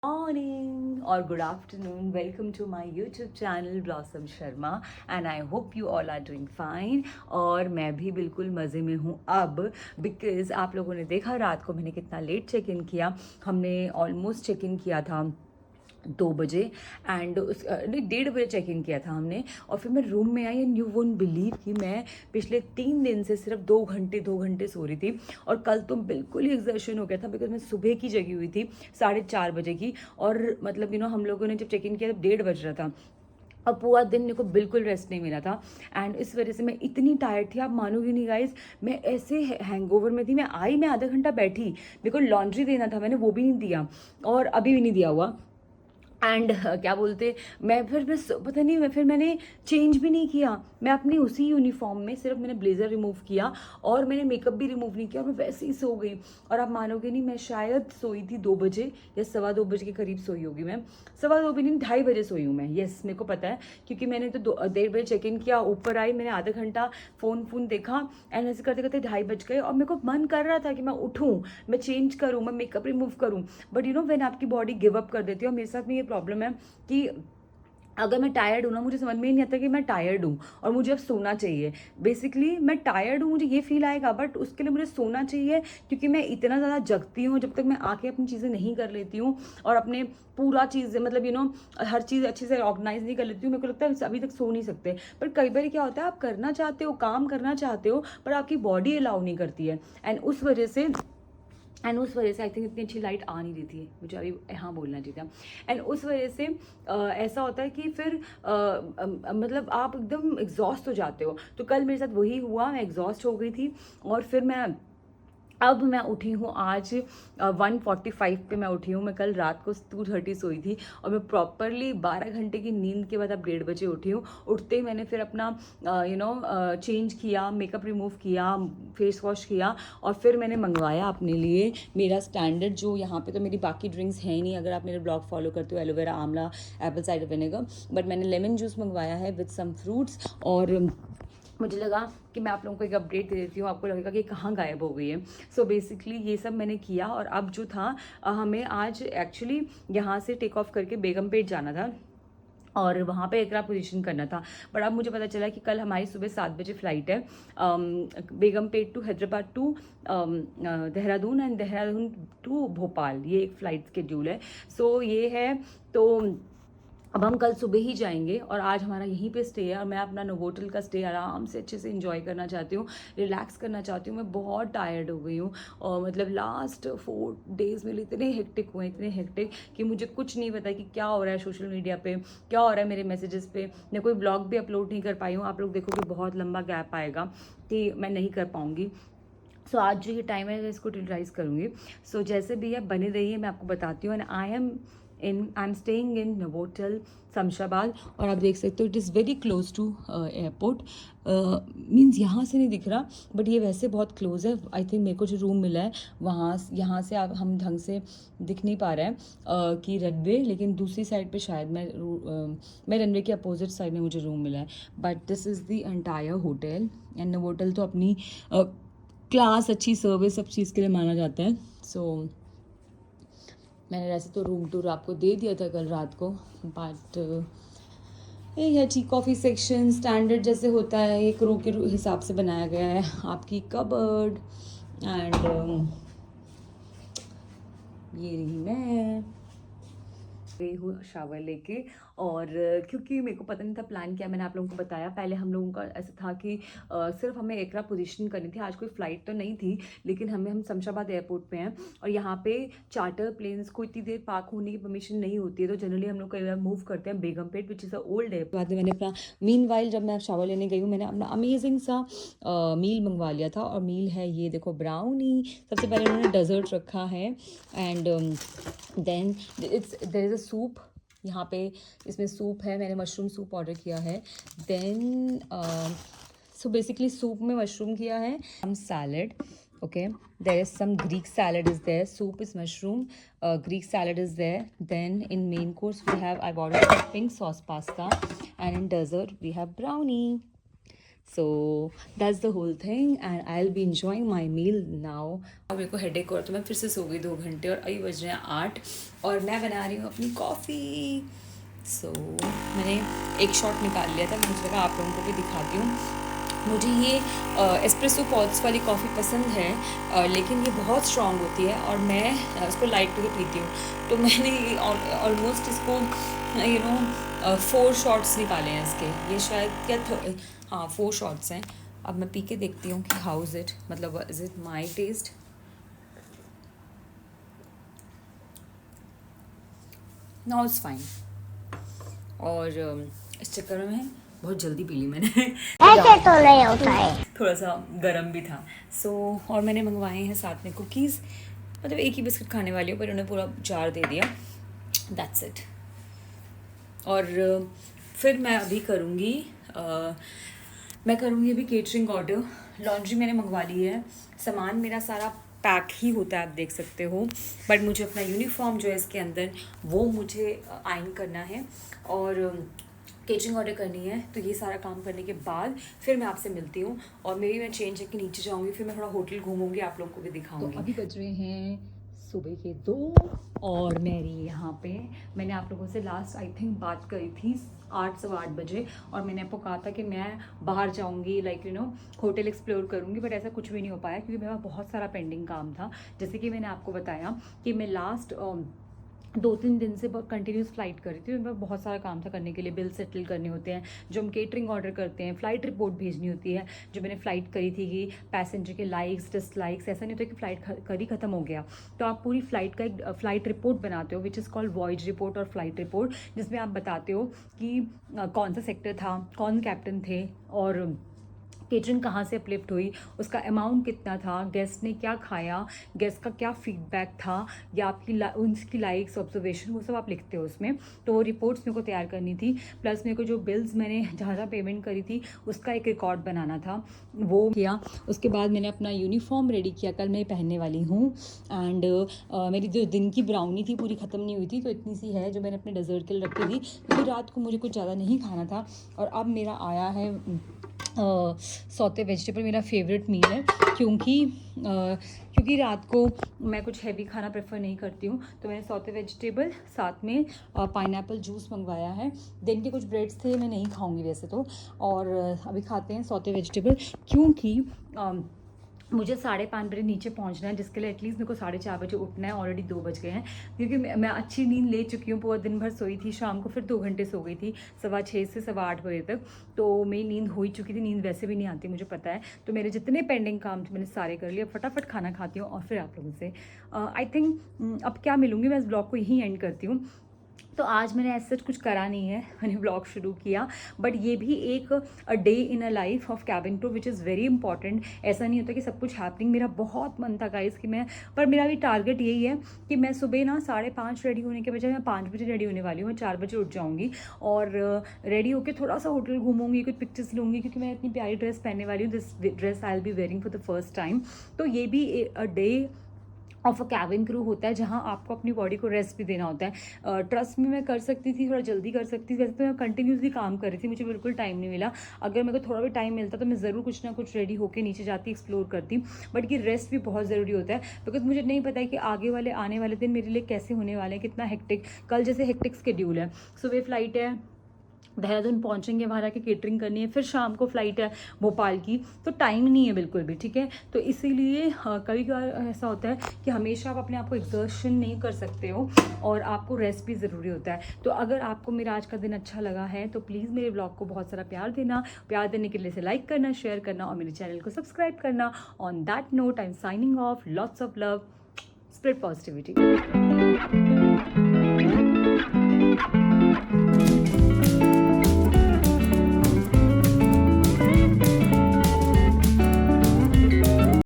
Morning or good afternoon. Welcome to my YouTube channel Blossom Sharma and I hope you all are doing fine. और मैं भी बिल्कुल मज़े में हूँ अब बिकॉज़ आप लोगों ने देखा रात को मैंने कितना लेट चेक इन किया. हमने ऑलमोस्ट चेक इन किया था 2 बजे एंड उस नहीं 1:30 बजे चेक इन किया था हमने. और फिर मैं रूम में आई एंड यू वोंट बिलीव कि मैं पिछले 3 दिन से सिर्फ 2 घंटे सो रही थी. और कल तो बिल्कुल ही एग्जर्शन हो गया था बिकॉज मैं सुबह की जगी हुई थी 4:30 बजे की. और मतलब हम लोगों ने जब चेक इन किया तब 1:30 बज रहा था और पूरा दिन मेरे को बिल्कुल रेस्ट नहीं मिला था. एंड इस वजह से मैं इतनी टायर्ड थी, आप मानोगे नहीं गाइज. मैं ऐसे हैंगओवर में थी. मैं आधा घंटा बैठी, मेरे को लॉन्ड्री देना था, मैंने वो भी नहीं दिया और अभी भी नहीं दिया हुआ. एंड क्या बोलते, मैं फिर पता नहीं, फिर मैंने चेंज भी नहीं किया. मैं अपनी उसी यूनिफॉर्म में सिर्फ मैंने ब्लेज़र रिमूव किया और मैंने मेकअप भी रिमूव नहीं किया और मैं वैसे ही सो गई. और आप मानोगे नहीं, मैं शायद सोई थी 2 बजे या 2:15 के करीब सोई होगी. मैं 2:15 भी नहीं, 2:30 बजे सोई हूँ मैं. येस, मेरे को पता है क्योंकि मैंने तो 1:30 बजे चेक इन किया, ऊपर आई, मैंने आधा घंटा फ़ोन देखा एंड ऐसे करते करते 2:30 बज गए. और मेरे को मन कर रहा था कि मैं उठूँ, मैं चेंज करूँ, मैं मेकअप रिमूव करूँ. बट व्हेन आपकी बॉडी गिव अप कर देती है. और मेरे साथ में ये प्रॉब्लम है कि अगर मैं टायर्ड हूँ ना, मुझे समझ में ही नहीं आता कि मैं टायर्ड हूँ और मुझे अब सोना चाहिए. बेसिकली मैं टायर्ड हूँ, मुझे ये फील आएगा, बट उसके लिए मुझे सोना चाहिए क्योंकि मैं इतना ज़्यादा जगती हूँ. जब तक मैं आके अपनी चीज़ें नहीं कर लेती हूँ और अपने पूरा चीज़ हर चीज़ अच्छे से ऑर्गेनाइज नहीं कर लेती हूँ, मेरे को लगता है अभी तक सो नहीं सकते. पर कई बार क्या होता है, आप करना चाहते हो, काम करना चाहते हो, पर आपकी बॉडी अलाउ नहीं करती है. एंड उस वजह से आई थिंक इतनी अच्छी लाइट आ नहीं रही थी, मुझे अभी यहाँ बोलना चाहिए था. एंड उस वजह से ऐसा होता है कि फिर मतलब आप एकदम एग्जॉस्ट हो जाते हो. तो कल मेरे साथ वही हुआ, मैं एग्जॉस्ट हो गई थी. और फिर अब मैं उठी हूँ आज 1:45 पे मैं उठी हूँ. मैं कल रात को 2:30 सोई थी और मैं प्रॉपरली 12 घंटे की नींद के बाद अब 1:30 बजे उठी हूँ. उठते ही मैंने फिर अपना चेंज किया, मेकअप रिमूव किया, फेस वॉश किया और फिर मैंने मंगवाया अपने लिए मेरा स्टैंडर्ड, जो यहाँ पे तो मेरी बाकी ड्रिंक्स हैं ही नहीं अगर आप मेरे ब्लॉग फॉलो करते हो, एलोवेरा, आंवला, एप्पल साइडर विनेगर. बट मैंने लेमन जूस मंगवाया है विद सम फ्रूट्स. और मुझे लगा कि मैं आप लोगों को एक अपडेट दे देती हूँ, आपको लगेगा कि कहाँ गायब हो गई है. सो बेसिकली ये सब मैंने किया. और अब जो था हमें आज एक्चुअली यहाँ से टेक ऑफ करके बेगमपेट जाना था और वहाँ पे एकरा पोजीशन करना था. बट अब मुझे पता चला कि कल हमारी सुबह 7 बजे फ्लाइट है Begumpet to Hyderabad to Dehradun and Dehradun to Bhopal. ये एक फ़्लाइट स्केड्यूल है. सो ये है. तो अब हम कल सुबह ही जाएंगे और आज हमारा यहीं पे स्टे है. और मैं अपना नोवोटल का स्टे आराम से अच्छे से एंजॉय करना चाहती हूँ, रिलैक्स करना चाहती हूँ. मैं बहुत टायर्ड हो गई हूँ और मतलब लास्ट 4 डेज़ मेरे इतने हेक्टिक हुए, इतने हेक्टिक कि मुझे कुछ नहीं पता कि क्या हो रहा है सोशल मीडिया पे, क्या हो रहा है मेरे मैसेजेस पे. मैं कोई ब्लॉग भी अपलोड नहीं कर पाई हूँ. आप लोग देखो कि बहुत लंबा गैप आएगा कि मैं नहीं कर पाऊँगी. सो आज जो ये टाइम है मैं इसको यूटिलाइज करूँगी. सो जैसे भी है बने रहिए, मैं आपको बताती हूँ. And I am staying in Novotel Shamshabad. और आप देख सकते हो it is very close to airport. Means यहाँ से नहीं दिख रहा बट ये वैसे बहुत क्लोज है. आई थिंक मेरे को जो रूम मिला है वहाँ यहाँ से आप हम ढंग से दिख नहीं पा रहे हैं कि रनवे, लेकिन दूसरी साइड पे शायद मैं रनवे के अपोजिट साइड में मुझे रूम मिला है. But this is the entire hotel. And Novotel तो अपनी क्लास, अच्छी सर्विस, सब चीज़ के लिए माना जाता है. सो मैंने वैसे तो रूम टूर आपको दे दिया था कल रात को, बट ये है टी कॉफ़ी सेक्शन स्टैंडर्ड जैसे होता है, एक रो के हिसाब से बनाया गया है. आपकी कबर्ड एंड ये रही मैं गई हूँ शावर लेके. और क्योंकि मेरे को पता नहीं था प्लान क्या, मैंने आप लोगों को बताया पहले. हम लोगों का ऐसा था कि सिर्फ हमें एकरा पोजीशन करनी थी. आज कोई फ़्लाइट तो नहीं थी लेकिन हम शमशाबाद एयरपोर्ट पे हैं और यहाँ पे चार्टर प्लेन्स को इतनी देर पार्क होने की परमिशन नहीं होती है. तो जनरली हम लोग कई बार मूव करते हैं Begumpet which is a old airport. बाद में मैंने अपना मीनवाइल जब मैं शावर लेने गई हूँ मैंने अपना अमेजिंग सा मील मंगवा लिया था. और मील है ये देखो, ब्राउनी. सबसे पहले उन्होंने डेजर्ट रखा है and then there is a soup. यहाँ पे इसमें सूप है, मैंने मशरूम सूप ऑर्डर किया है. देन सो बेसिकली सूप में मशरूम किया है. सम salad, okay, there is some Greek salad is there, soup is mushroom, Greek salad is there. Then in main course I've ordered pink sauce pasta and in dessert we have brownie. So that's the whole thing and I will be enjoying my meal now. और मेरे को headache और तो मैं फिर से सो गई 2 घंटे और अभी बज रहे हैं 8 और मैं बना रही हूँ अपनी कॉफ़ी। सो मैंने एक शॉट निकाल लिया था, मुझे लगा आप लोगों को भी दिखाती हूँ। मुझे ये एस्प्रेसो पॉट्स वाली कॉफ़ी पसंद है, लेकिन ये बहुत स्ट्रॉन्ग होती है और मैं उसको लाइट करके पीती हूँ। तो मैंने ऑलमोस्ट इसको 4 शॉट्स निकाले हैं इसके। ये शायद हाँ 4 शॉट्स हैं। अब मैं पी के देखती हूँ कि हाउ इज़ इट, मतलब is it my taste. Now it's fine. और इस चक्कर में बहुत जल्दी पी ली मैंने। ऐसे तो नहीं होता है। थोड़ा सा गर्म भी था। और मैंने मंगवाए हैं साथ में कुकीज़, मतलब एक ही बिस्किट खाने वाली हूँ पर उन्होंने पूरा जार दे दिया। That's it. और फिर मैं अभी करूँगी अभी केटरिंग ऑर्डर। लॉन्ड्री मैंने मंगवा ली है, सामान मेरा सारा पैक ही होता है, आप देख सकते हो। बट मुझे अपना यूनिफॉर्म जो है इसके अंदर वो मुझे आयन करना है और केटरिंग ऑर्डर करनी है। तो ये सारा काम करने के बाद फिर मैं आपसे मिलती हूँ और मेरी मैं चेंज करके नीचे जाऊँगी, फिर मैं थोड़ा होटल घूमूंगी, आप लोगों को भी दिखाऊंगी। तो अभी बज रहे हैं सुबह के 2 और मेरी यहाँ पे मैंने आप लोगों से लास्ट आई थिंक बात करी थी 8 सवा 8 बजे और मैंने आपको कहा था कि मैं बाहर जाऊँगी, लाइक होटल एक्सप्लोर करूँगी। बट ऐसा कुछ भी नहीं हो पाया क्योंकि मेरा बहुत सारा पेंडिंग काम था। जैसे कि मैंने आपको बताया कि मैं लास्ट 2-3 दिन से बहुत कंटिन्यूस फ्लाइट कर रही थी। मेरे पास बहुत सारा काम था करने के लिए, बिल सेटल करने होते हैं जो हम केटरिंग ऑर्डर करते हैं, फ़्लाइट रिपोर्ट भेजनी होती है जो मैंने फ़्लाइट करी थी कि पैसेंजर के लाइक्स डिसलाइक्स। ऐसा नहीं होता कि फ़्लाइट करी ख़त्म हो गया तो आप पूरी फ़्लाइट का एक फ़्लाइट रिपोर्ट बनाते हो which is called voyage report और फ़्लाइट रिपोर्ट, जिसमें आप बताते हो कि कौन सा सेक्टर था, कौन कैप्टन थे और केटरिंग कहाँ से अपलिफ्ट हुई, उसका अमाउंट कितना था, गेस्ट ने क्या खाया, गेस्ट का क्या फीडबैक था या आपकी उनकी लाइक्स ऑब्जर्वेशन, वो सब आप लिखते हो उसमें। तो वो रिपोर्ट्स मेरे को तैयार करनी थी, प्लस मेरे को जो बिल्स मैंने जहाँ जहाँ पेमेंट करी थी उसका एक रिकॉर्ड बनाना था, वो किया। उसके बाद मैंने अपना यूनिफॉर्म रेडी किया, कल मैं पहनने वाली हूँ। एंड मेरी जो दिन की ब्राउनी थी पूरी ख़त्म नहीं हुई थी, तो इतनी सी है जो मैंने अपने डेजर्ट के लिए रखी थी क्योंकि रात को मुझे कुछ ज़्यादा नहीं खाना था। और अब मेरा आया है सौते वेजिटेबल, मेरा फेवरेट मील है क्योंकि रात को मैं कुछ हैवी खाना प्रेफर नहीं करती हूँ। तो मैंने सौते वेजिटेबल साथ में पाइनएप्पल जूस मंगवाया है। दिन के कुछ ब्रेड्स थे, मैं नहीं खाऊंगी वैसे तो। और अभी खाते हैं सौते वेजिटेबल क्योंकि मुझे 5:30 बजे नीचे पहुंचना है, जिसके लिए एटलीस्ट मेरे को 4:30 बजे उठना है। ऑलरेडी 2 बज गए हैं क्योंकि मैं अच्छी नींद ले चुकी हूँ, पूरा दिन भर सोई थी, शाम को फिर 2 घंटे सो गई थी 6:15 से 8:15 बजे तक। तो मेरी नींद हो ही चुकी थी, नींद वैसे भी नहीं आती मुझे पता है। तो मेरे जितने पेंडिंग काम थे मैंने सारे कर लिए, फटाफट खाना खाती हूँ और फिर आप लोगों से आई थिंक अब क्या मिलूँगी। मैं इस ब्लॉग को यहीं एंड करती हूँ। तो आज मैंने ऐसा कुछ करा नहीं है, मैंने ब्लॉग शुरू किया, बट ये भी एक day in a life of cabin crew which is very important. ऐसा नहीं होता कि सब कुछ हैपनिंग। मेरा बहुत मन था गाइस कि पर मेरा भी टारगेट यही है कि मैं सुबह ना 5:30 रेडी होने के बजाय मैं 5 बजे रेडी होने वाली हूँ। मैं 4 बजे उठ जाऊँगी और रेडी होकर थोड़ा सा होटल घूमूंगी, कुछ पिक्चर्स लूँगी क्योंकि मैं इतनी प्यारी ड्रेस पहनने वाली हूँ। This dress I will B wearing for the first time. तो ये भी a day of a cabin crew होता है जहाँ आपको अपनी बॉडी को रेस्ट भी देना होता है। ट्रस्ट में मैं कर सकती थी, थोड़ा जल्दी कर सकती थी, वैसे तो मैं कंटिन्यूसली काम कर रही थी, मुझे बिल्कुल टाइम नहीं मिला। अगर मेरे को थोड़ा भी टाइम मिलता तो मैं ज़रूर कुछ ना कुछ रेडी होकर नीचे जाती, एक्सप्लोर करती। बट ये रेस्ट भी बहुत ज़रूरी होता है बिकॉज मुझे नहीं पता है कि आने वाले दिन मेरे लिए कैसे होने वाले हैं, कितना हेक्टिक। कल जैसे हेक्टिक शेड्यूल है, सुबह फ्लाइट है, देहरादून पहुंचेंगे, वहाँ की केटरिंग करनी है, फिर शाम को फ्लाइट है भोपाल की, तो टाइम नहीं है बिल्कुल भी, ठीक है। तो इसीलिए कभी कभार ऐसा होता है कि हमेशा आप अपने आप को एग्जर्शन नहीं कर सकते हो और आपको रेस्ट भी ज़रूरी होता है। तो अगर आपको मेरा आज का दिन अच्छा लगा है तो प्लीज़ मेरे ब्लॉग को बहुत सारा प्यार देना। प्यार देने के लिए से लाइक करना, शेयर करना और मेरे चैनल को सब्सक्राइब करना। On that note I am signing off, lots of love, spread positivity.